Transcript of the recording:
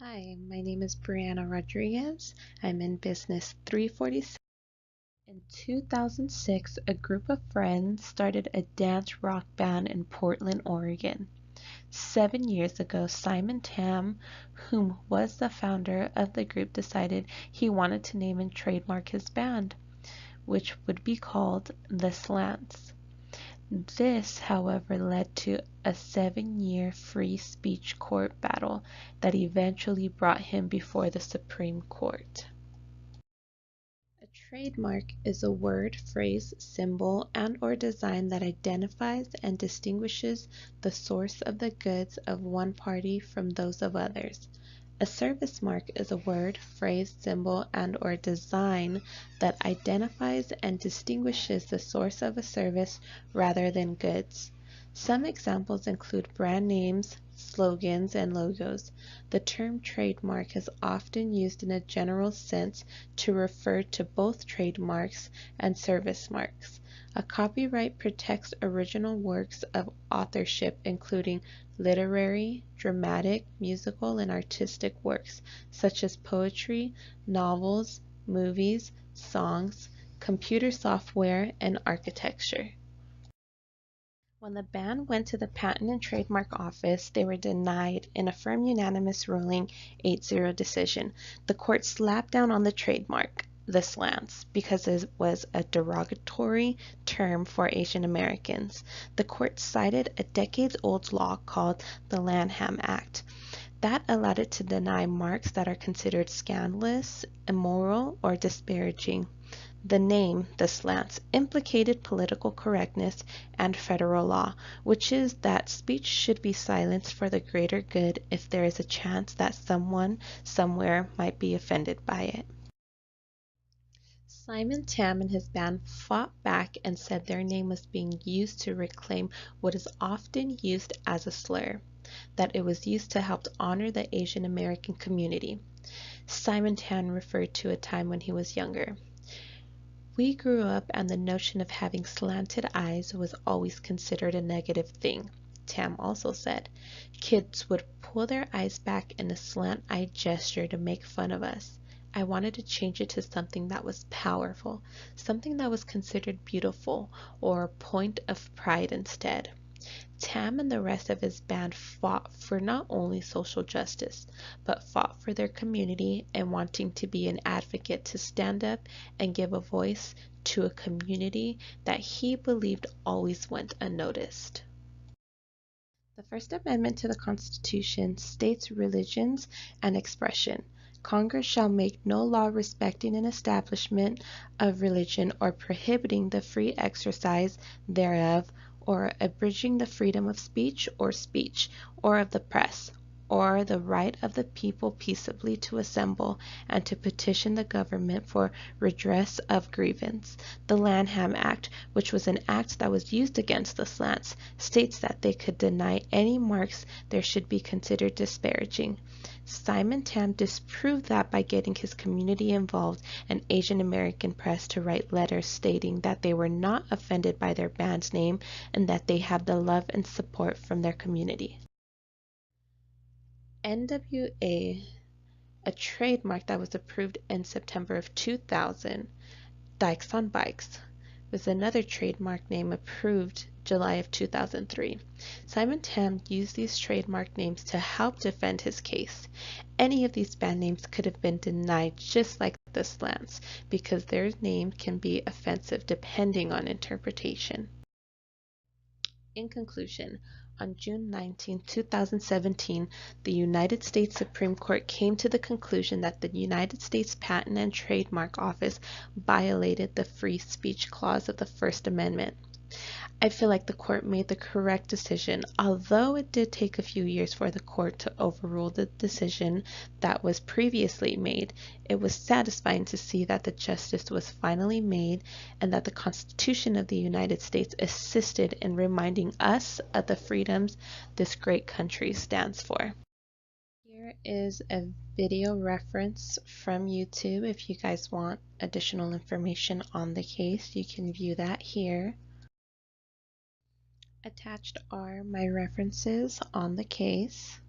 Hi, my name is Brianna Rodriguez. I'm in business 346. In 2006, a group of friends started a dance rock band in Portland, Oregon. 7 years ago, Simon Tam, whom was the founder of the group, decided he wanted to name and trademark his band, which would be called The Slants. This, however, led to a 7-year free speech court battle that eventually brought him before the Supreme Court. A trademark is a word, phrase, symbol, and/or design that identifies and distinguishes the source of the goods of one party from those of others. A service mark is a word, phrase, symbol, and/or design that identifies and distinguishes the source of a service rather than goods. Some examples include brand names, slogans, and logos. The term trademark is often used in a general sense to refer to both trademarks and service marks. A copyright protects original works of authorship, including literary, dramatic, musical, and artistic works, such as poetry, novels, movies, songs, computer software, and architecture. When the band went to the Patent and Trademark Office, they were denied in a firm unanimous ruling 8-0 decision. The court slapped down on the trademark, the slants, because it was a derogatory term for Asian Americans. The court cited a decades-old law called the Lanham Act that allowed it to deny marks that are considered scandalous, immoral, or disparaging. The name, the slants, implicated political correctness and federal law, which is that speech should be silenced for the greater good if there is a chance that someone somewhere might be offended by it. Simon Tam and his band fought back and said their name was being used to reclaim what is often used as a slur, that it was used to help honor the Asian American community. Simon Tam referred to a time when he was younger. We grew up and the notion of having slanted eyes was always considered a negative thing, Tam also said. Kids would pull their eyes back in a slant-eyed gesture to make fun of us. I wanted to change it to something that was powerful, something that was considered beautiful, or a point of pride instead. Tam and the rest of his band fought for not only social justice, but fought for their community and wanting to be an advocate to stand up and give a voice to a community that he believed always went unnoticed. The First Amendment to the Constitution states religions and expression. Congress shall make no law respecting an establishment of religion or prohibiting the free exercise thereof or abridging the freedom of speech, or of the press, or the right of the people peaceably to assemble and to petition the government for redress of grievance. The Lanham Act, which was an act that was used against the slants, states that they could deny any marks there should be considered disparaging. Simon Tam disproved that by getting his community involved and Asian American press to write letters stating that they were not offended by their band's name and that they have the love and support from their community. NWA, a trademark that was approved in September of 2000, Dykes on Bikes, was another trademark name approved July of 2003. Simon Tam used these trademark names to help defend his case. Any of these band names could have been denied just like the slants because their name can be offensive depending on interpretation. In conclusion, on June 19, 2017, the United States Supreme Court came to the conclusion that the United States Patent and Trademark Office violated the free speech clause of the First Amendment. I feel like the court made the correct decision, although it did take a few years for the court to overrule the decision that was previously made. It was satisfying to see that the justice was finally made and that the Constitution of the United States assisted in reminding us of the freedoms this great country stands for. Here is a video reference from YouTube. If you guys want additional information on the case, you can view that here. Attached are my references on the case.